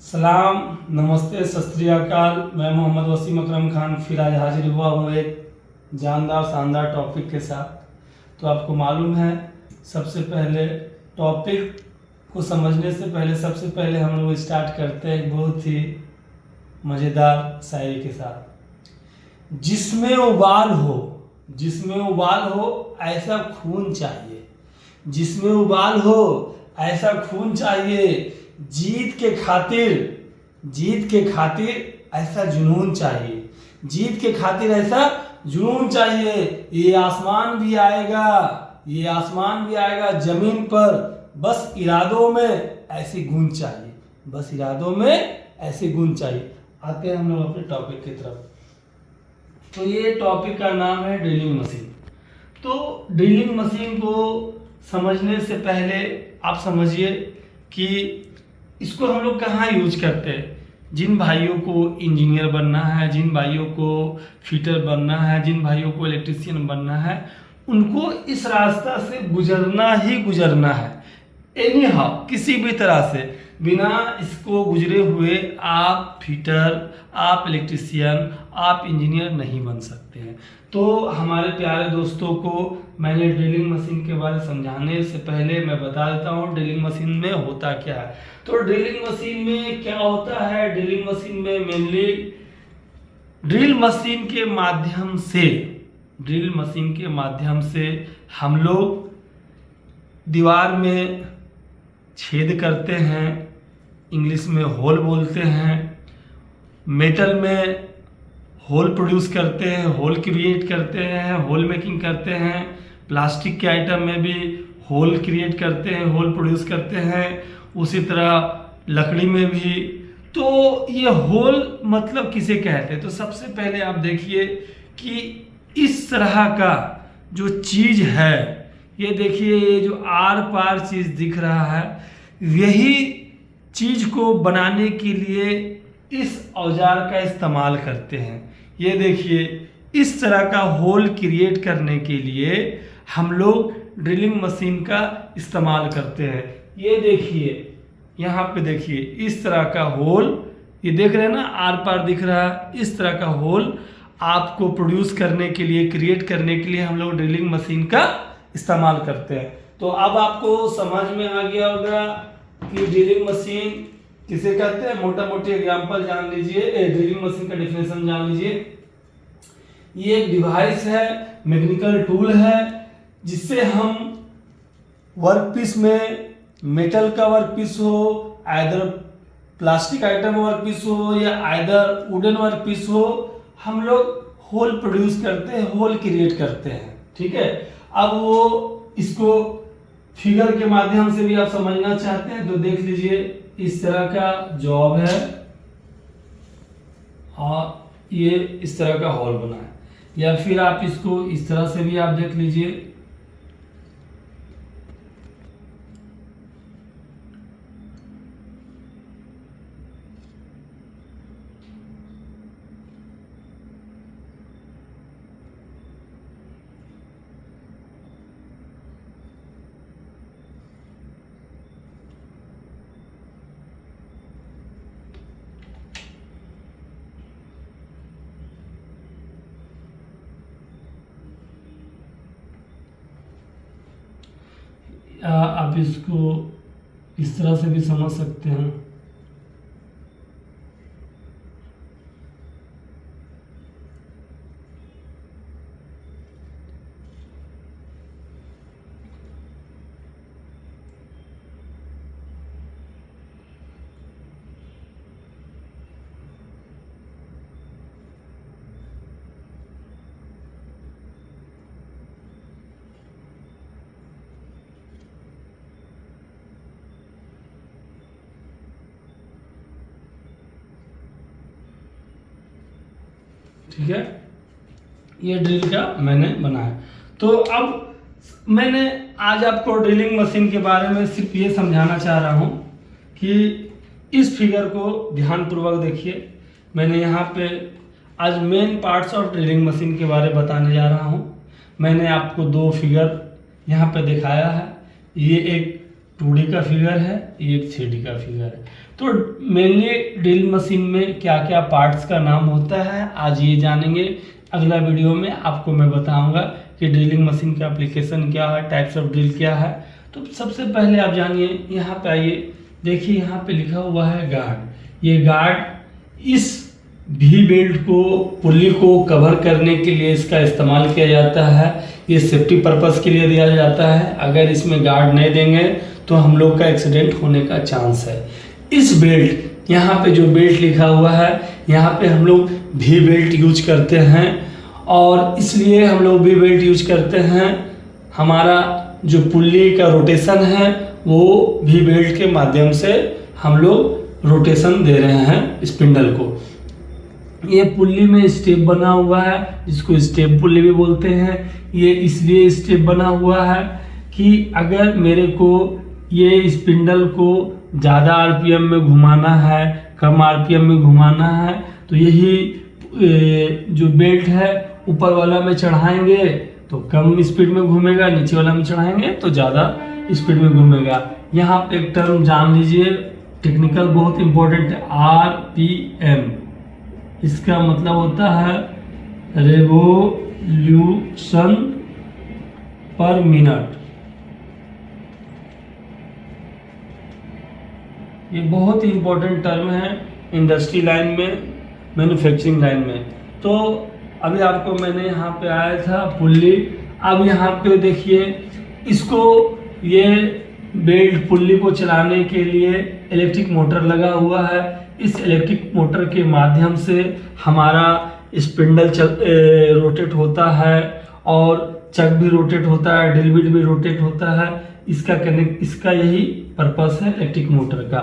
सलाम, नमस्ते, सत श्री अकाल। मैं मोहम्मद वसीम अकरम खान फिर आज हाजिर हुआ हूँ एक जानदार शानदार टॉपिक के साथ। तो आपको मालूम है, सबसे पहले टॉपिक को समझने से पहले सबसे पहले हम लोग स्टार्ट करते हैं एक बहुत ही मज़ेदार शायरी के साथ। जिसमें उबाल हो ऐसा खून चाहिए, जिसमें उबाल हो ऐसा खून चाहिए, जीत के खातिर ऐसा जुनून चाहिए, जीत के खातिर ऐसा जुनून चाहिए। ये आसमान भी आएगा जमीन पर, बस इरादों में ऐसी गूंज चाहिए, बस इरादों में ऐसी गूंज चाहिए। आते हैं हम लोग अपने टॉपिक की तरफ। तो ये टॉपिक का नाम है ड्रिलिंग मशीन। तो ड्रिलिंग मशीन को समझने से पहले आप समझिए कि इसको हम लोग कहाँ यूज करते हैं। जिन भाइयों को इंजीनियर बनना है, जिन भाइयों को फिटर बनना है, जिन भाइयों को इलेक्ट्रीशियन बनना है, उनको इस रास्ता से गुजरना ही गुजरना है। एनी हाउ, किसी भी तरह से बिना इसको गुजरे हुए आप फिटर, आप इलेक्ट्रीशियन, आप इंजीनियर नहीं बन सकते हैं। तो हमारे प्यारे दोस्तों को मैंने ड्रिलिंग मशीन के बारे में समझाने से पहले मैं बता देता हूँ ड्रिलिंग मशीन में होता क्या है। तो ड्रिलिंग मशीन में क्या होता है, ड्रिलिंग मशीन में मेनली ड्रिल मशीन के माध्यम से हम लोग दीवार में छेद करते हैं, इंग्लिश में होल बोलते हैं। मेटल में होल प्रोड्यूस करते हैं, होल क्रिएट करते हैं, होल मेकिंग करते हैं। प्लास्टिक के आइटम में भी होल क्रिएट करते हैं, होल प्रोड्यूस करते हैं। उसी तरह लकड़ी में भी। तो ये होल मतलब किसे कहते हैं? तो सबसे पहले आप देखिए कि इस तरह का जो चीज़ है, ये देखिए, ये जो आर पार चीज़ दिख रहा है, यही चीज़ को बनाने के लिए इस औजार का इस्तेमाल करते हैं। ये देखिए, इस तरह का होल क्रिएट करने के लिए हम लोग ड्रिलिंग मशीन का इस्तेमाल करते हैं। ये देखिए, यहाँ पे देखिए, इस तरह का होल, ये देख रहे हैं ना, आर पार दिख रहा है। इस तरह का होल आपको प्रोड्यूस करने के लिए, क्रिएट करने के लिए हम लोग ड्रिलिंग मशीन का इस्तेमाल करते हैं। तो अब आपको समझ में आ गया होगा कि ड्रिलिंग मशीन किसे कहते हैं। मोटा मोटी एग्जांपल जान लीजिए, ड्रिलिंग मशीन का डिफिनेशन जान लीजिए। ये एक डिवाइस है, मैकेनिकल टूल है, जिससे हम वर्कपीस में, मेटल का वर्कपीस हो, आइदर प्लास्टिक आइटम वर्कपीस हो या आइदर वुडन वर्कपीस हो, हम लोग होल प्रोड्यूस करते हैं, होल क्रिएट करते हैं। ठीक है। अब वो इसको फिगर के माध्यम से भी आप समझना चाहते हैं तो देख लीजिए, इस तरह का जॉब है और ये इस तरह का होल बना है। या फिर आप इसको इस तरह से भी आप देख लीजिए। आप इसको इस तरह से भी समझ सकते हैं। ठीक है, ये ड्रिल का मैंने बनाया। तो अब मैंने आज आपको ड्रिलिंग मशीन के बारे में सिर्फ ये समझाना चाह रहा हूँ कि इस फिगर को ध्यानपूर्वक देखिए। मैंने यहाँ पे आज main parts of drilling machine के बारे में बताने जा रहा हूँ। मैंने आपको दो फिगर यहाँ पे दिखाया है। ये एक 2D का फिगर है, ये एक 3D का फिगर है। तो मेनली ड्रिल मशीन में क्या क्या पार्ट्स का नाम होता है आज ये जानेंगे। अगला वीडियो में आपको मैं बताऊंगा कि ड्रिलिंग मशीन का एप्लीकेशन क्या है, टाइप्स ऑफ ड्रिल क्या है। तो सबसे पहले आप जानिए, यहाँ पे आइए, देखिए यहाँ पे लिखा हुआ है गार्ड। ये गार्ड इस भी बेल्ट को, पुल्ली को कवर करने के लिए इसका इस्तेमाल किया जाता है। ये सेफ्टी पर्पस के लिए दिया जाता है। अगर इसमें गार्ड नहीं देंगे तो हम लोग का एक्सीडेंट होने का चांस है। इस बेल्ट, यहाँ पे जो बेल्ट लिखा हुआ है, यहाँ पे हम लोग भी बेल्ट यूज करते हैं। और इसलिए हम लोग भी बेल्ट यूज करते हैं, हमारा जो पुल्ली का रोटेशन है वो भी बेल्ट के माध्यम से हम लोग रोटेशन दे रहे हैं स्पिंडल को। ये पुल्ली में स्टेप बना हुआ है, जिसको स्टेप पुल्ली भी बोलते हैं। ये इसलिए स्टेप बना हुआ है कि अगर मेरे को ये स्पिंडल को ज़्यादा आरपीएम में घुमाना है, कम आरपीएम में घुमाना है, तो यही जो बेल्ट है ऊपर वाला में चढ़ाएंगे तो कम स्पीड में घूमेगा, नीचे वाला में चढ़ाएंगे तो ज़्यादा स्पीड में घूमेगा। यहाँ पे एक टर्म जान लीजिए, टेक्निकल बहुत इंपॉर्टेंट है, आरपीएम। इसका मतलब होता है रेवोल्यूशन पर मिनट। ये बहुत ही इंपॉर्टेंट टर्म है इंडस्ट्री लाइन में, मैन्युफैक्चरिंग लाइन में। तो अभी आपको मैंने यहाँ पे आया था पुल्ली। अब यहाँ पे देखिए, इसको ये बेल्ट पुल्ली को चलाने के लिए इलेक्ट्रिक मोटर लगा हुआ है। इस इलेक्ट्रिक मोटर के माध्यम से हमारा स्पिंडल रोटेट होता है और चक भी रोटेट होता है, ड्रिल बिट भी रोटेट होता है। इसका यही पर्पस है इलेक्ट्रिक मोटर का।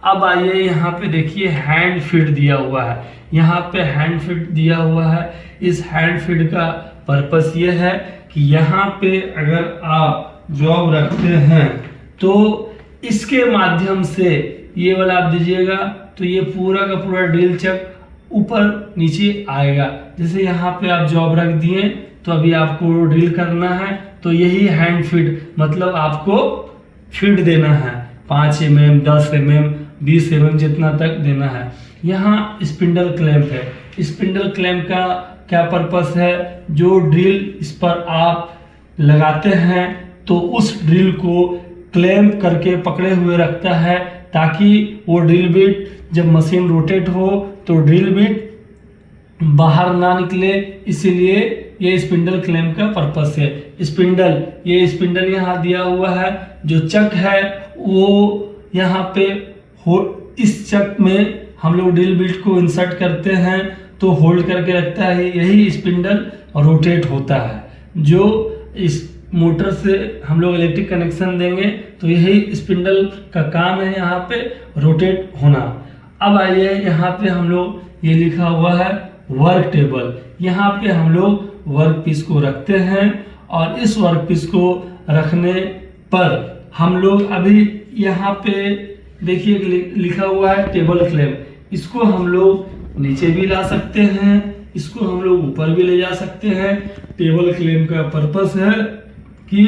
अब आइए यहाँ पे देखिए, हैंड फीड दिया हुआ है। यहाँ पे हैंड फीड दिया हुआ है। इस हैंड फीड का पर्पस ये है कि यहाँ पे अगर आप जॉब रखते हैं तो इसके माध्यम से, ये वाला आप दीजिएगा तो ये पूरा का पूरा ड्रिल चक ऊपर नीचे आएगा। जैसे यहाँ पे आप जॉब रख दिए तो अभी आपको ड्रिल करना है, तो यही हैंड फीड, मतलब आपको फीड देना है 5 mm, 10 mm, 20 mm जितना तक देना है। यहाँ स्पिंडल क्लैंप है। स्पिंडल क्लैंप का क्या पर्पस है, जो ड्रिल इस पर आप लगाते हैं तो उस ड्रिल को क्लैंप करके पकड़े हुए रखता है, ताकि वो ड्रिल बिट जब मशीन रोटेट हो तो ड्रिल बिट बाहर ना निकले। इसीलिए ये स्पिंडल क्लैंप का पर्पस है। स्पिंडल, ये स्पिंडल यहाँ दिया हुआ है। जो चक है वो यहाँ पे हो, इस चक में हम लोग ड्रिल बिट को इंसर्ट करते हैं तो होल्ड करके रखता है। यही स्पिंडल रोटेट होता है। जो इस मोटर से हम लोग इलेक्ट्रिक कनेक्शन देंगे तो यही स्पिंडल का काम है, यहाँ पे रोटेट होना। अब आइए, यहाँ पे हम लोग, ये लिखा हुआ है वर्क टेबल। यहाँ पे हम लोग वर्क पीस को रखते हैं और इस वर्क पीस को रखने पर हम लोग अभी यहाँ पे देखिए लिखा हुआ है टेबल क्लैंप। इसको हम लोग नीचे भी ला सकते हैं, इसको हम लोग ऊपर भी ले जा सकते हैं। टेबल क्लैंप का पर्पस है कि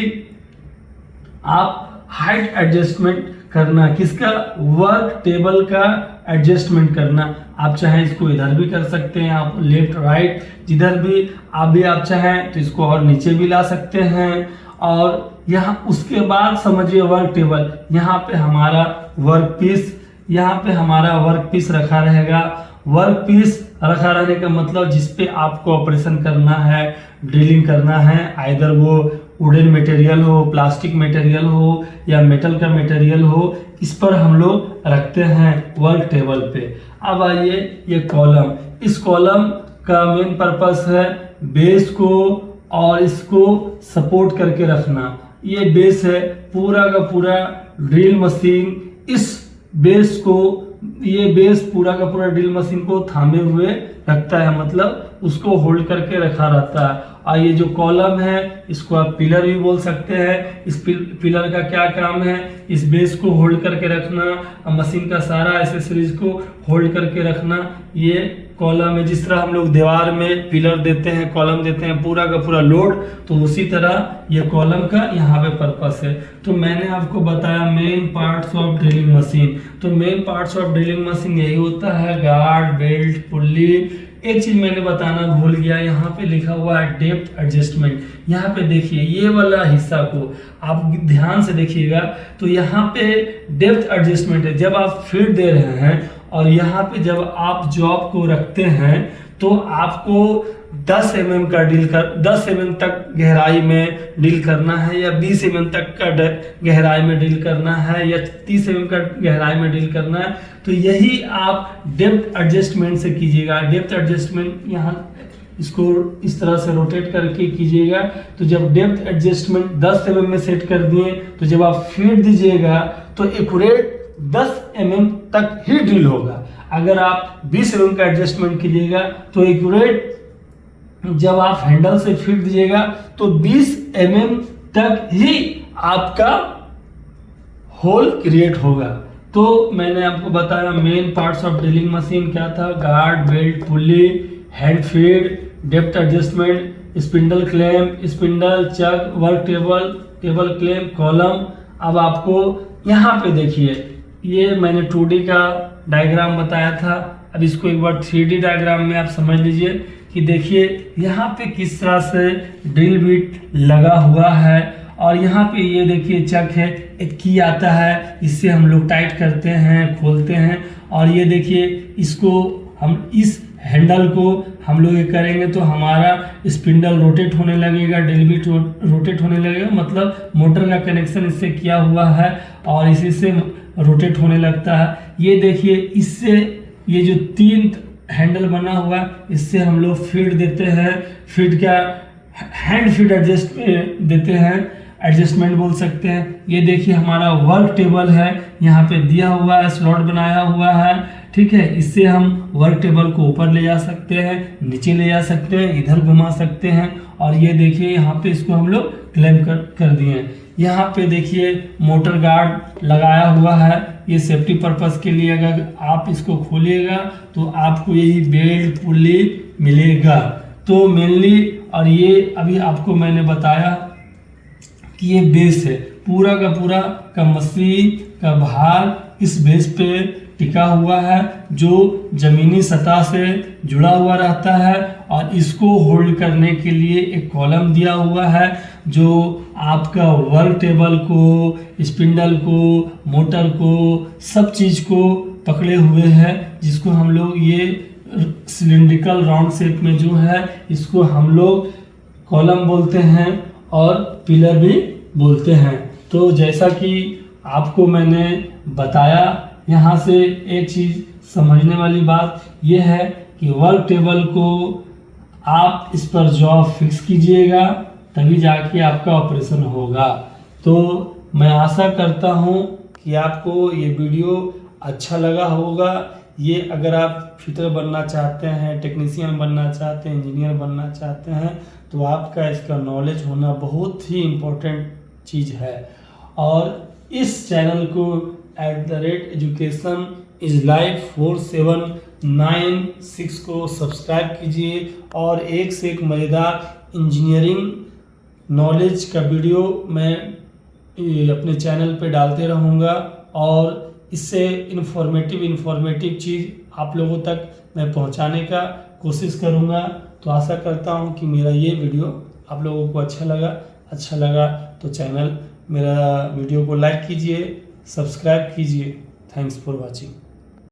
आप हाइट एडजस्टमेंट करना, किसका, वर्क टेबल का एडजस्टमेंट करना। आप चाहें इसको इधर भी कर सकते हैं, आप लेफ्ट राइट जिधर भी आप चाहें तो इसको और नीचे भी ला सकते हैं। और यहाँ उसके बाद समझिए वर्क टेबल, यहाँ पे हमारा वर्क पीस, यहाँ पे हमारा वर्क पीस रखा रहेगा। वर्क पीस रखा रहने का मतलब जिस पे आपको ऑपरेशन करना है, ड्रिलिंग करना है, आइदर वो वुडन मटेरियल हो, प्लास्टिक मटेरियल हो या मेटल का मटेरियल हो, इस पर हम लोग रखते हैं वर्क टेबल पे। अब आइए, ये कॉलम, इस कॉलम का मेन पर्पस है बेस को और इसको सपोर्ट करके रखना। ये बेस है, पूरा का पूरा ड्रिल मशीन इस बेस को, ये बेस पूरा का पूरा ड्रिल मशीन को थामे हुए रखता है, मतलब उसको होल्ड करके रखा रहता है। और ये जो कॉलम है इसको आप पिलर भी बोल सकते हैं। इस पिलर का क्या काम है, इस बेस को होल्ड करके रखना, मशीन का सारा एसेसरीज को होल्ड करके रखना, ये कॉलम है, जिस तरह हम लोग दीवार में पिलर देते हैं, कॉलम देते हैं पूरा का पूरा लोड, तो उसी तरह ये कॉलम का यहाँ पे पर्पस है। तो मैंने आपको बताया main parts of drilling machine. तो main parts of drilling machine यही होता है, गार्ड, बेल्ट, पुल्ली। एक चीज मैंने बताना भूल गया, यहाँ पे लिखा हुआ है डेप्थ एडजस्टमेंट। यहाँ पे देखिए ये वाला हिस्सा को आप ध्यान से देखिएगा, तो यहाँ पे डेप्थ एडजस्टमेंट है। जब आप फीड दे रहे हैं और यहाँ पे जब आप जॉब को रखते हैं तो आपको 10 mm का 10 mm तक गहराई में ड्रिल करना है, या 20 mm तक का गहराई में ड्रिल करना है, या 30 mm का गहराई में ड्रिल करना है। तो यही आप डेप्थ एडजस्टमेंट से कीजिएगा। डेप्थ एडजस्टमेंट यहाँ इसको इस तरह से रोटेट करके कीजिएगा। तो जब डेप्थ एडजस्टमेंट 10 mm में सेट कर दिए, तो जब आप फीड दीजिएगा तो एक्यूरेट 10 mm तक ही ड्रिल होगा। अगर आप 20 mm का एडजस्टमेंट कीजिएगा तो एक्यूरेट जब आप हैंडल से फीड दीजिएगा तो 20 mm तक ही आपका होल क्रिएट होगा। तो मैंने आपको बताया main parts of drilling machine क्या था, guard, belt, pulley, hand feed, depth adjustment, spindle clamp, spindle, chuck, work table, table clamp, column. अब आपको यहाँ पे देखिए, ये मैंने 2D का डायग्राम बताया था। अब इसको एक बार 3D डायग्राम में आप समझ लीजिए कि देखिए यहाँ पे किस तरह से ड्रिल बिट लगा हुआ है, और यहाँ पे ये देखिए चक है, एक की आता है, इससे हम लोग टाइट करते हैं, खोलते हैं। और ये देखिए इसको हम इस हैंडल को हम लोग ये करेंगे तो हमारा स्पिंडल रोटेट होने लगेगा, ड्रिल बिट रोटेट होने लगेगा, मतलब मोटर का कनेक्शन इससे किया हुआ है और इसी से रोटेट होने लगता है। ये देखिए इससे ये जो 3 हैंडल बना हुआ, इससे हम लोग फीड देते हैं। फीड क्या, हैंड फीड एडजस्ट देते हैं, एडजस्टमेंट बोल सकते हैं। ये देखिए हमारा वर्क टेबल है, यहाँ पे दिया हुआ है, स्लॉट बनाया हुआ है, ठीक है। इससे हम वर्क टेबल को ऊपर ले जा सकते हैं, नीचे ले जा सकते हैं, इधर घुमा सकते हैं। और ये देखिए यहाँ पे इसको हम लोग क्लैंप कर दिए। यहाँ पे देखिए मोटर गार्ड लगाया हुआ है, ये सेफ्टी पर्पस के लिए। अगर आप इसको खोलिएगा तो आपको यही बेल्ट, पुल्ली मिलेगा। तो मेनली, और ये अभी आपको मैंने बताया कि ये बेस है, पूरा का मशीन का भार इस बेस पे टिका हुआ है, जो जमीनी सतह से जुड़ा हुआ रहता है। और इसको होल्ड करने के लिए एक कॉलम दिया हुआ है, जो आपका वर्क टेबल को, स्पिंडल को, मोटर को, सब चीज़ को पकड़े हुए हैं, जिसको हम लोग ये सिलिंड्रिकल राउंड शेप में जो है, इसको हम लोग कॉलम बोलते हैं और पिलर भी बोलते हैं। तो जैसा कि आपको मैंने बताया, यहाँ से एक चीज़ समझने वाली बात यह है कि वर्क टेबल को आप इस पर जॉब फिक्स कीजिएगा, तभी जाके आपका ऑपरेशन होगा। तो मैं आशा करता हूँ कि आपको ये वीडियो अच्छा लगा होगा। ये अगर आप फिटर बनना चाहते हैं, टेक्नीशियन बनना चाहते हैं, इंजीनियर बनना चाहते हैं, तो आपका इसका नॉलेज होना बहुत ही इम्पोर्टेंट चीज़ है। और इस चैनल को @education is life 4796 को सब्सक्राइब कीजिए, और एक से एक मज़ेदार इंजीनियरिंग नॉलेज का वीडियो मैं अपने चैनल पे डालते रहूँगा, और इससे इन्फॉर्मेटिव चीज़ आप लोगों तक मैं पहुँचाने का कोशिश करूँगा। तो आशा करता हूँ कि मेरा ये वीडियो आप लोगों को अच्छा लगा तो मेरा वीडियो को लाइक कीजिए, सब्सक्राइब कीजिए। Thanks for watching.